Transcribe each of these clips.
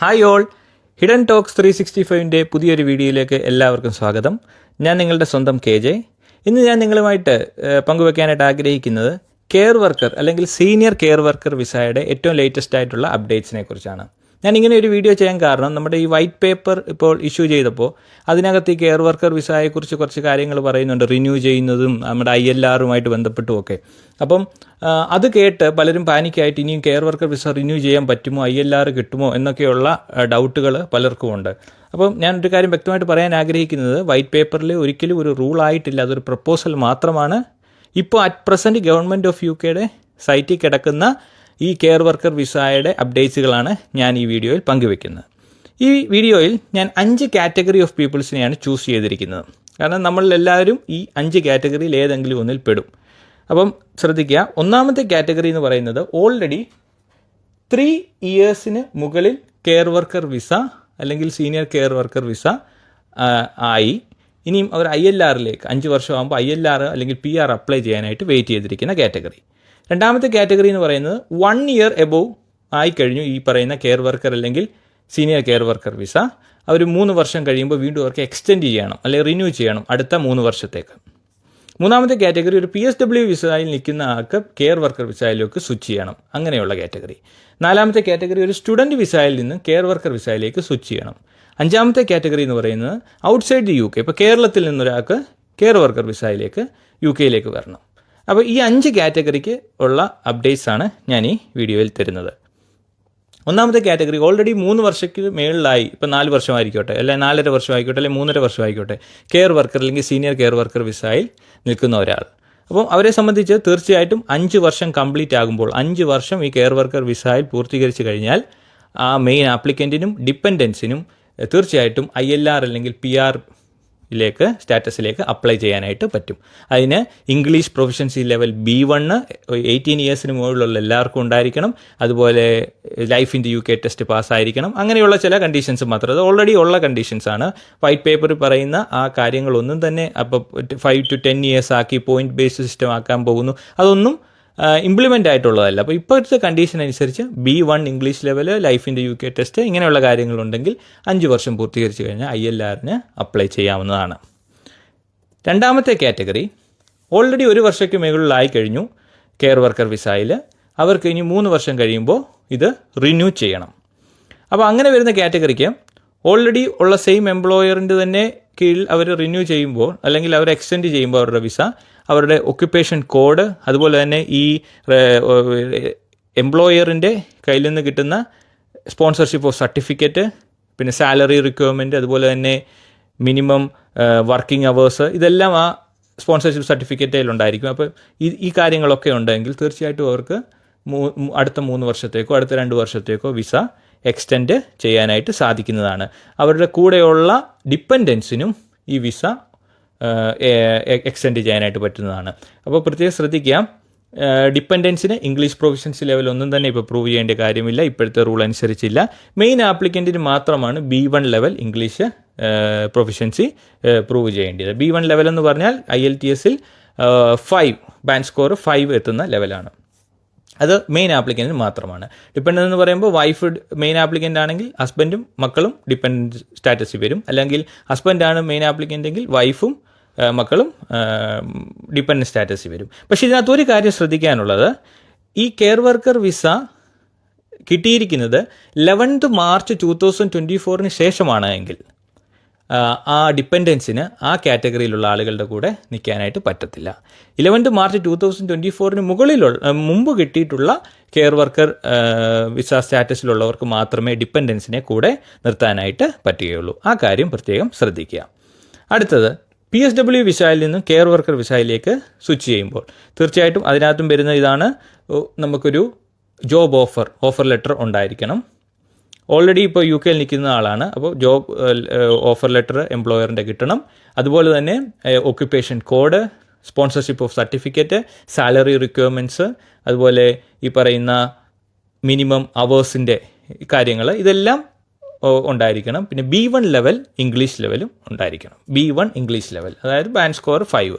Hi all, hidden talks 365ൻ്റെ പുതിയൊരു വീഡിയോയിലേക്ക് എല്ലാവർക്കും സ്വാഗതം. ഞാൻ നിങ്ങളുടെ സ്വന്തം KJ. ഇന്ന് ഞാൻ നിങ്ങളുമായിട്ട് പങ്കുവെക്കാനായിട്ട് ആഗ്രഹിക്കുന്നത് കെയർ വർക്കർ അല്ലെങ്കിൽ സീനിയർ കെയർ വർക്കർ വിസയുടെ ഏറ്റവും ലേറ്റസ്റ്റ് ആയിട്ടുള്ള അപ്ഡേറ്റ്സിനെ കുറിച്ചാണ്. ഞാൻ ഇങ്ങനെ ഒരു വീഡിയോ ചെയ്യാൻ കാരണം നമ്മുടെ ഈ വൈറ്റ് പേപ്പർ ഇപ്പോൾ ഇഷ്യൂ ചെയ്തപ്പോൾ അതിനകത്ത് ഈ കെയർ വർക്കർ വിസയെക്കുറിച്ച് കുറച്ച് കാര്യങ്ങൾ പറയുന്നുണ്ട്, റിന്യൂ ചെയ്യുന്നതും നമ്മുടെ ILRുമായിട്ട് ബന്ധപ്പെട്ടുമൊക്കെ. അപ്പം അത് കേട്ട് പലരും പാനിക്കായിട്ട് ഇനിയും കെയർ വർക്കർ വിസ റിന്യൂ ചെയ്യാൻ പറ്റുമോ, ILR കിട്ടുമോ എന്നൊക്കെയുള്ള ഡൗട്ടുകൾ പലർക്കും ഉണ്ട്. അപ്പം ഞാനൊരു കാര്യം വ്യക്തമായിട്ട് പറയാൻ ആഗ്രഹിക്കുന്നത്, വൈറ്റ് പേപ്പറിൽ ഒരിക്കലും ഒരു റൂളായിട്ടില്ല, അതൊരു പ്രപ്പോസൽ മാത്രമാണ്. ഇപ്പോൾ at present government of UK സൈറ്റിൽ കിടക്കുന്ന ഈ കെയർ വർക്കർ വിസയുടെ അപ്ഡേറ്റ്സുകളാണ് ഞാൻ ഈ വീഡിയോയിൽ പങ്കുവെക്കുന്നത്. ഈ വീഡിയോയിൽ ഞാൻ 5 കാറ്റഗറി ഓഫ് പീപ്പിൾസിനെയാണ് ചൂസ് ചെയ്തിരിക്കുന്നത്. കാരണം നമ്മളെല്ലാവരും ഈ 5 കാറ്റഗറിയിൽ ഏതെങ്കിലും ഒന്നിൽ പെടും. അപ്പം ശ്രദ്ധിക്കുക, ഒന്നാമത്തെ കാറ്റഗറി എന്ന് പറയുന്നത് ഓൾറെഡി 3 ഇയേഴ്സിന് മുകളിൽ കെയർ വർക്കർ വിസ അല്ലെങ്കിൽ സീനിയർ കെയർ വർക്കർ വിസ ആയി ഇനിയും അവർ ILRലേക്ക് 5 വർഷമാകുമ്പോൾ ILR അല്ലെങ്കിൽ PR അപ്ലൈ ചെയ്യാനായിട്ട് വെയിറ്റ് ചെയ്തിരിക്കുന്ന കാറ്റഗറി. രണ്ടാമത്തെ കാറ്റഗറി എന്ന് പറയുന്നത് 1 ഇയർ എബോവ് ആയിക്കഴിഞ്ഞു ഈ പറയുന്ന കെയർ വർക്കർ അല്ലെങ്കിൽ സീനിയർ കെയർ വർക്കർ വിസ. അവർ 3 വർഷം കഴിയുമ്പോൾ വീണ്ടും അവർക്ക് എക്സ്റ്റെൻഡ് ചെയ്യണം അല്ലെങ്കിൽ റിന്യൂ ചെയ്യണം അടുത്ത 3 വർഷത്തേക്ക്. മൂന്നാമത്തെ കാറ്റഗറി ഒരു PSW വിസയിൽ നിൽക്കുന്ന ആൾക്ക് കെയർ വർക്കർ വിസയിലേക്ക് സ്വിച്ച് ചെയ്യണം, അങ്ങനെയുള്ള കാറ്റഗറി. നാലാമത്തെ കാറ്റഗറി ഒരു സ്റ്റുഡൻറ്റ് വിസയിൽ നിന്ന് കെയർ വർക്കർ വിസയിലേക്ക് സ്വിച്ച് ചെയ്യണം. അഞ്ചാമത്തെ കാറ്റഗറി എന്ന് പറയുന്നത് ഔട്ട്സൈഡ് ദി UK, ഇപ്പോൾ കേരളത്തിൽ നിന്നൊരാൾക്ക് കെയർ വർക്കർ വിസയിലേക്ക് UK വരണം. അപ്പോൾ ഈ 5 കാറ്റഗറിക്ക് ഉള്ള അപ്ഡേറ്റ്സ് ആണ് ഞാൻ ഈ വീഡിയോയിൽ തരുന്നത്. ഒന്നാമത്തെ കാറ്റഗറി ഓൾറെഡി 3 വർഷത്തിന് മേളിലായി, ഇപ്പോൾ 4 വർഷമായിരിക്കട്ടെ അല്ലെങ്കിൽ 4.5 വർഷമായിക്കോട്ടെ അല്ലെങ്കിൽ 3.5 വർഷമായിക്കോട്ടെ, കെയർ വർക്കർ അല്ലെങ്കിൽ സീനിയർ കെയർ വർക്കർ വിസയിൽ നിൽക്കുന്ന ഒരാൾ. അപ്പോൾ അവരെ സംബന്ധിച്ച് തീർച്ചയായിട്ടും 5 വർഷം കംപ്ലീറ്റ് ആകുമ്പോൾ, 5 വർഷം ഈ കെയർ വർക്കർ വിസയിൽ പൂർത്തീകരിച്ച് കഴിഞ്ഞാൽ ആ മെയിൻ ആപ്ലിക്കൻറ്റിനും ഡിപ്പെൻഡൻസിനും തീർച്ചയായിട്ടും ILR അല്ലെങ്കിൽ PR സ്റ്റാറ്റസിലേക്ക് അപ്ലൈ ചെയ്യാനായിട്ട് പറ്റും. അതിന് ഇംഗ്ലീഷ് പ്രൊഫഷൻസി ലെവൽ B1 18 ഇയേഴ്സിന് മുകളിലുള്ള എല്ലാവർക്കും ഉണ്ടായിരിക്കണം. അതുപോലെ life in the UK test പാസ്സായിരിക്കണം. അങ്ങനെയുള്ള ചില കണ്ടീഷൻസ് മാത്രം, അത് ഓൾറെഡി ഉള്ള കണ്ടീഷൻസാണ്. വൈറ്റ് പേപ്പറിൽ പറയുന്ന ആ കാര്യങ്ങളൊന്നും തന്നെ അപ്പോൾ 5 to 10 ഇയേഴ്സ് ആക്കി പോയിന്റ് ബേസ്ഡ് സിസ്റ്റം ആക്കാൻ പോകുന്നു, അതൊന്നും ഇംപ്ലിമെൻ്റ് ആയിട്ടുള്ളതല്ല. അപ്പോൾ ഇപ്പോഴത്തെ കണ്ടീഷൻ അനുസരിച്ച് B1 English level, life in the UK test, ഇങ്ങനെയുള്ള കാര്യങ്ങളുണ്ടെങ്കിൽ 5 വർഷം പൂർത്തീകരിച്ച് കഴിഞ്ഞാൽ ILRന് അപ്ലൈ ചെയ്യാവുന്നതാണ്. രണ്ടാമത്തെ കാറ്റഗറി ഓൾറെഡി 1 വർഷയ്ക്ക് മുകളിലായി കഴിഞ്ഞു കെയർ വർക്കർ വിസയിൽ, അവർക്ക് ഇനി 3 വർഷം കഴിയുമ്പോൾ ഇത് റിന്യൂ ചെയ്യണം. അപ്പോൾ അങ്ങനെ വരുന്ന കാറ്റഗറിക്ക് ഓൾറെഡി ഉള്ള സെയിം എംപ്ലോയറിൻ്റെ തന്നെ കീഴിൽ അവർ റിന്യൂ ചെയ്യുമ്പോൾ അല്ലെങ്കിൽ അവർ എക്സ്റ്റെൻഡ് ചെയ്യുമ്പോൾ അവരുടെ വിസ, അവരുടെ ഒക്യുപ്പേഷൻ കോഡ്, അതുപോലെ തന്നെ ഈ എംപ്ലോയറിൻ്റെ കയ്യിൽ നിന്ന് കിട്ടുന്ന സ്പോൺസർഷിപ്പ് ഓഫ് സർട്ടിഫിക്കറ്റ്, പിന്നെ സാലറി റിക്വയർമെൻറ്റ്, അതുപോലെ തന്നെ മിനിമം വർക്കിംഗ് അവേഴ്സ്, ഇതെല്ലാം ആ സ്പോൺസർഷിപ്പ് സർട്ടിഫിക്കറ്റിലുണ്ടായിരിക്കും. അപ്പോൾ ഈ കാര്യങ്ങളൊക്കെ ഉണ്ടെങ്കിൽ തീർച്ചയായിട്ടും അവർക്ക് അടുത്ത 3 വർഷത്തേക്കോ അടുത്ത 2 വർഷത്തേക്കോ വിസ എക്സ്റ്റെൻഡ് ചെയ്യാനായിട്ട് സാധിക്കുന്നതാണ്. അവരുടെ കൂടെയുള്ള ഡിപ്പെൻഡൻസിനും ഈ വിസ എക്സ്റ്റെൻഡ് ചെയ്യാനായിട്ട് പറ്റുന്നതാണ്. അപ്പോൾ പ്രത്യേകം ശ്രദ്ധിക്കുക, ഡിപ്പെൻഡൻസിന് ഇംഗ്ലീഷ് പ്രൊഫഷൻസി ലെവൽ ഒന്നും തന്നെ ഇപ്പോൾ പ്രൂവ് ചെയ്യേണ്ട കാര്യമില്ല, ഇപ്പോഴത്തെ റൂൾ അനുസരിച്ചില്ല. മെയിൻ ആപ്ലിക്കൻറ്റിന് മാത്രമാണ് B1 level English proficiency prove ചെയ്യേണ്ടത്. B1 ലെവൽ എന്ന് പറഞ്ഞാൽ IELTSൽ 5 ബാൻഡ് സ്കോർ 5 എത്തുന്ന ലെവലാണ്. അത് മെയിൻ ആപ്ലിക്കൻറ്റിന് മാത്രമാണ്. ഡിപ്പെൻഡൻ്റ് എന്ന് പറയുമ്പോൾ വൈഫ് മെയിൻ ആപ്ലിക്കൻ്റ് ആണെങ്കിൽ ഹസ്ബൻഡും മക്കളും ഡിപ്പെൻഡൻറ്റ് സ്റ്റാറ്റസിൽ വരും, അല്ലെങ്കിൽ ഹസ്ബൻഡാണ് മെയിൻ ആപ്ലിക്കൻ്റ് എങ്കിൽ വൈഫും മക്കളും ഡിപ്പെൻഡൻറ്റ് സ്റ്റാറ്റസിൽ വരും. പക്ഷേ ഇതിനകത്ത് ഒരു കാര്യം ശ്രദ്ധിക്കാനുള്ളത്, ഈ കെയർ വർക്കർ വിസ കിട്ടിയിരിക്കുന്നത് 11th മാർച്ച് 2024 ശേഷമാണ് എങ്കിൽ ആ ഡിപ്പെൻഡൻസിന് ആ കാറ്റഗറിയിലുള്ള ആളുകളുടെ കൂടെ നിൽക്കാനായിട്ട് പറ്റത്തില്ല. 11th മാർച്ച് 2024 മുമ്പ് കിട്ടിയിട്ടുള്ള കെയർ വർക്കർ വിസ സ്റ്റാറ്റസിലുള്ളവർക്ക് മാത്രമേ ഡിപ്പെൻഡൻസിനെ കൂടെ നിർത്താനായിട്ട് പറ്റുകയുള്ളൂ. ആ കാര്യം പ്രത്യേകം ശ്രദ്ധിക്കുക. അടുത്തത് PSW വിസയിൽ നിന്നും കെയർ വർക്കർ വിസയിലേക്ക് സ്വിച്ച് ചെയ്യുമ്പോൾ തീർച്ചയായിട്ടും അതിനകത്തും വരുന്ന ഇതാണ്, നമുക്കൊരു ജോബ് ഓഫർ ലെറ്റർ ഉണ്ടായിരിക്കണം. ഓൾറെഡി ഇപ്പോൾ UK നിൽക്കുന്ന ആളാണ്, അപ്പോൾ ജോബ് ഓഫർ ലെറ്റർ എംപ്ലോയറിൻ്റെ കിട്ടണം. അതുപോലെ തന്നെ occupation code, sponsorship of certificate, salary requirements, അതുപോലെ ഈ പറയുന്ന മിനിമം അവേഴ്സിൻ്റെ കാര്യങ്ങൾ, ഇതെല്ലാം ഉണ്ടായിരിക്കണം. പിന്നെ B1 ലെവൽ ഇംഗ്ലീഷ് ലെവലും ഉണ്ടായിരിക്കണം. B1 ഇംഗ്ലീഷ് ലെവൽ, അതായത് ബാൻഡ് സ്കോർ 5.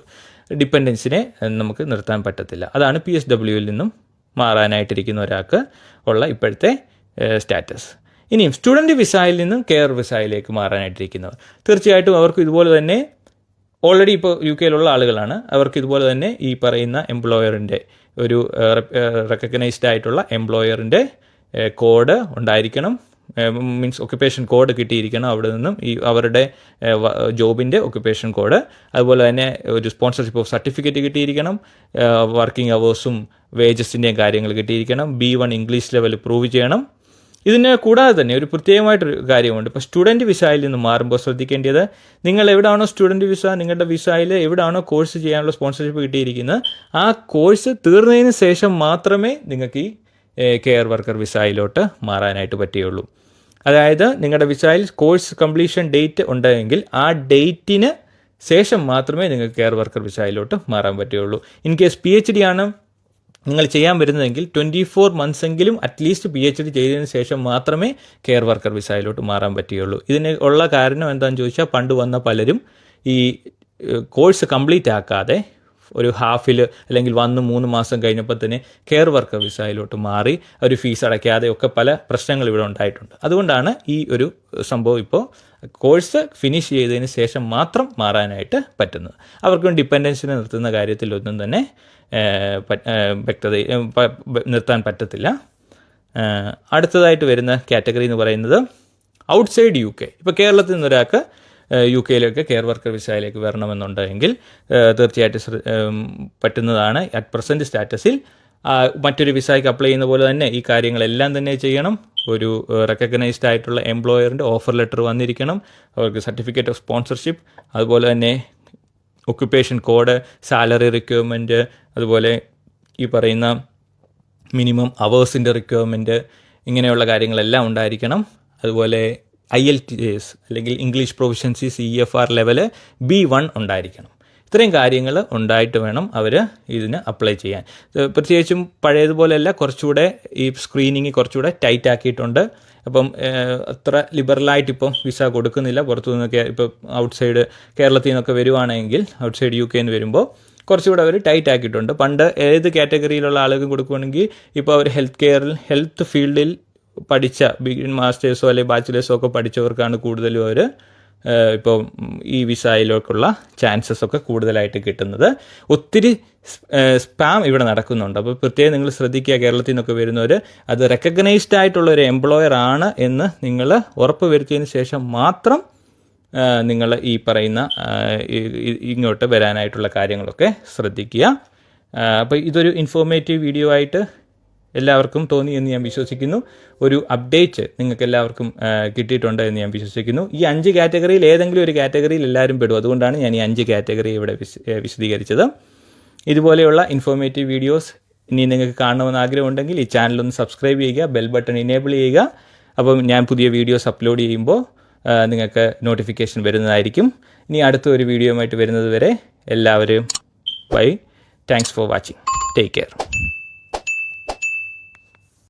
ഡിപ്പെൻഡൻസിനെ നമുക്ക് നിർത്താൻ പറ്റത്തില്ല. അതാണ് PSWയിൽ നിന്നും മാറാനായിട്ടിരിക്കുന്ന ഒരാൾക്ക് ഉള്ള ഇപ്പോഴത്തെ സ്റ്റാറ്റസ്. ഇനിയും സ്റ്റുഡൻറ്റ് വിസയിൽ നിന്നും കെയർ വിസയിലേക്ക് മാറാനായിട്ടിരിക്കുന്നവർ തീർച്ചയായിട്ടും അവർക്ക് ഇതുപോലെ തന്നെ ഓൾറെഡി ഇപ്പോൾ UK-യിലുള്ള ആളുകളാണ്. അവർക്ക് ഇതുപോലെ തന്നെ ഈ പറയുന്ന എംപ്ലോയറിൻ്റെ ഒരു റെക്കഗ്നൈസ്ഡ് ആയിട്ടുള്ള എംപ്ലോയറിൻ്റെ കോഡ് ഉണ്ടായിരിക്കണം. മീൻസ് ഒക്യുപ്പേഷൻ കോഡ് കിട്ടിയിരിക്കണം അവിടെ നിന്നും, ഈ അവരുടെ ജോബിൻ്റെ ഒക്യുപ്പേഷൻ കോഡ്. അതുപോലെ തന്നെ ഒരു സ്പോൺസർഷിപ്പ് ഓഫ് സർട്ടിഫിക്കറ്റ് കിട്ടിയിരിക്കണം. വർക്കിംഗ് അവേഴ്സും വേജസിൻ്റെയും കാര്യങ്ങൾ കിട്ടിയിരിക്കണം. B1 ഇംഗ്ലീഷ് ലെവൽ പ്രൂവ് ചെയ്യണം. ഇതിന് കൂടാതെ തന്നെ ഒരു പ്രത്യേകമായിട്ടൊരു കാര്യമുണ്ട്. ഇപ്പോൾ സ്റ്റുഡൻറ്റ് വിസയിൽ നിന്ന് മാറുമ്പോൾ ശ്രദ്ധിക്കേണ്ടത്, നിങ്ങൾ എവിടെയാണോ സ്റ്റുഡൻറ്റ് വിസ, നിങ്ങളുടെ വിസയിൽ എവിടെയാണോ കോഴ്സ് ചെയ്യാനുള്ള സ്പോൺസർഷിപ്പ് കിട്ടിയിരിക്കുന്നത്, ആ കോഴ്സ് തീർന്നതിന് ശേഷം മാത്രമേ നിങ്ങൾക്ക് ഈ കെയർ വർക്കർ വിസയിലോട്ട് മാറാനായിട്ട് പറ്റുകയുള്ളൂ. അതായത് നിങ്ങളുടെ വിസയിൽ കോഴ്സ് കംപ്ലീഷൻ ഡേറ്റ് ഉണ്ടെങ്കിൽ ആ ഡേറ്റിന് ശേഷം മാത്രമേ നിങ്ങൾക്ക് കെയർ വർക്കർ വിസയിലോട്ട് മാറാൻ പറ്റുകയുള്ളൂ. ഇൻ കേസ് PhD ആണ് നിങ്ങൾ ചെയ്യാൻ വരുന്നതെങ്കിൽ 24 months എങ്കിലും അറ്റ്ലീസ്റ്റ് PhD ചെയ്തതിന് ശേഷം മാത്രമേ കെയർ വർക്കർ വിസയിലോട്ട് മാറാൻ പറ്റുകയുള്ളൂ. ഇതിന് ഉള്ള കാരണം എന്താണെന്ന് ചോദിച്ചാൽ, പണ്ട് വന്ന പലരും ഈ കോഴ്സ് കംപ്ലീറ്റ് ആക്കാതെ ഒരു ഹാഫിൽ അല്ലെങ്കിൽ 3 മാസം കഴിഞ്ഞപ്പോൾ തന്നെ കെയർ വർക്കർ വിസയിലോട്ട് മാറി ഒരു ഫീസ് അടയ്ക്കാതെ ഒക്കെ പല പ്രശ്നങ്ങൾ ഇവിടെ ഉണ്ടായിട്ടുണ്ട്. അതുകൊണ്ടാണ് ഈ ഒരു സംഭവം ഇപ്പോൾ കോഴ്സ് ഫിനിഷ് ചെയ്തതിന് ശേഷം മാത്രം മാറാനായിട്ട് പറ്റുന്നത്. അവർക്കും ഡിപ്പെൻഡൻസിനെ നിർത്തുന്ന കാര്യത്തിലൊന്നും തന്നെ വ്യക്തത നിർത്താൻ പറ്റത്തില്ല. അടുത്തതായിട്ട് വരുന്ന കാറ്റഗറി എന്ന് പറയുന്നത് ഔട്ട്സൈഡ് UK. ഇപ്പോൾ കേരളത്തിൽ നിന്നൊരാൾക്ക് UK-യിലേക്ക് കെയർ വർക്കർ വിസയിലേക്ക് വരണമെന്നുണ്ടെങ്കിൽ തീർച്ചയായിട്ടും പറ്റുന്നതാണ്. അറ്റ് പ്രസൻറ്റ് സ്റ്റാറ്റസിൽ മറ്റൊരു വിസയ്ക്ക് അപ്ലൈ ചെയ്യുന്ന പോലെ തന്നെ ഈ കാര്യങ്ങളെല്ലാം തന്നെ ചെയ്യണം. ഒരു റെക്കഗ്നൈസ്ഡ് ആയിട്ടുള്ള എംപ്ലോയറിൻ്റെ ഓഫർ ലെറ്റർ വന്നിരിക്കണം. അവർക്ക് സർട്ടിഫിക്കറ്റ് ഓഫ് സ്പോൺസർഷിപ്പ്, അതുപോലെ തന്നെ ഒക്യുപ്പേഷൻ കോഡ്, സാലറി റിക്വയർമെൻറ്റ്, അതുപോലെ ഈ പറയുന്ന മിനിമം അവേഴ്സിൻ്റെ റിക്വയർമെൻറ്റ്, ഇങ്ങനെയുള്ള കാര്യങ്ങളെല്ലാം ഉണ്ടായിരിക്കണം. അതുപോലെ IELTS അല്ലെങ്കിൽ English proficiency CFR level B1 ഉണ്ടായിരിക്കണം. ഇത്രയും കാര്യങ്ങൾ ഉണ്ടായിട്ട് വേണം അവർ ഇതിന് അപ്ലൈ ചെയ്യാൻ. പ്രത്യേകിച്ചും പഴയതുപോലെയല്ല, കുറച്ചുകൂടെ ഈ സ്ക്രീനിങ് കുറച്ചുകൂടെ ടൈറ്റ് ആക്കിയിട്ടുണ്ട്. അപ്പം അത്ര ലിബറലായിട്ട് ഇപ്പം വിസ കൊടുക്കുന്നില്ല. പുറത്തു നിന്നൊക്കെ ഇപ്പോൾ ഔട്ട്സൈഡ് കേരളത്തിൽ നിന്നൊക്കെ വരുവാണെങ്കിൽ, ഔട്ട്സൈഡ് UK-ന്ന് വരുമ്പോൾ കുറച്ചുകൂടെ അവർ ടൈറ്റ് ആക്കിയിട്ടുണ്ട്. പണ്ട് ഏത് കാറ്റഗറിയിലുള്ള ആളുകൾക്കും കൊടുക്കുകയാണെങ്കിൽ ഇപ്പോൾ അവർ ഹെൽത്ത് ഫീൽഡിൽ പഠിച്ച മാസ്റ്റേഴ്സോ അല്ലെങ്കിൽ ബാച്ചിലേഴ്സോ ഒക്കെ പഠിച്ചവർക്കാണ് കൂടുതലും അവർ ഇപ്പോൾ ഈ വിസയിലേക്കുള്ള ചാൻസസ് ഒക്കെ കൂടുതലായിട്ട് കിട്ടുന്നത്. ഒത്തിരി സ്പാം ഇവിടെ നടക്കുന്നുണ്ട്. അപ്പോൾ പ്രത്യേകം നിങ്ങൾ ശ്രദ്ധിക്കുക, കേരളത്തിൽ നിന്നൊക്കെ വരുന്നവർ അത് റെക്കഗ്നൈസ്ഡ് ആയിട്ടുള്ള ഒരു എംപ്ലോയർ ആണ് എന്ന് നിങ്ങൾ ഉറപ്പ് വരുത്തിയതിന് ശേഷം മാത്രം നിങ്ങൾ ഈ പറയുന്ന ഇങ്ങോട്ട് വരാനായിട്ടുള്ള കാര്യങ്ങളൊക്കെ ശ്രദ്ധിക്കുക. അപ്പോൾ ഇതൊരു ഇൻഫോർമേറ്റീവ് വീഡിയോ ആയിട്ട് എല്ലാവർക്കും തോന്നി എന്ന് ഞാൻ വിശ്വസിക്കുന്നു. ഒരു അപ്ഡേറ്റ് നിങ്ങൾക്ക് എല്ലാവർക്കും കിട്ടിയിട്ടുണ്ട് എന്ന് ഞാൻ വിശ്വസിക്കുന്നു. ഈ 5 കാറ്റഗറിയിൽ ഏതെങ്കിലും ഒരു കാറ്റഗറിയിൽ എല്ലാവരും പെടും. അതുകൊണ്ടാണ് ഞാൻ ഈ 5 കാറ്റഗറി ഇവിടെ വിശദീകരിച്ചത്. ഇതുപോലെയുള്ള ഇൻഫോർമേറ്റീവ് വീഡിയോസ് ഇനി നിങ്ങൾക്ക് കാണണമെന്ന് ആഗ്രഹമുണ്ടെങ്കിൽ ഈ ചാനലൊന്ന് സബ്സ്ക്രൈബ് ചെയ്യുക, ബെൽ ബട്ടൺ ഇനേബിൾ ചെയ്യുക. അപ്പം ഞാൻ പുതിയ വീഡിയോസ് അപ്ലോഡ് ചെയ്യുമ്പോൾ നിങ്ങൾക്ക് നോട്ടിഫിക്കേഷൻ വരുന്നതായിരിക്കും. ഇനി അടുത്ത ഒരു വീഡിയോയുമായിട്ട് വരുന്നത് വരെ എല്ലാവരും bye. Thanks for watching. Take care.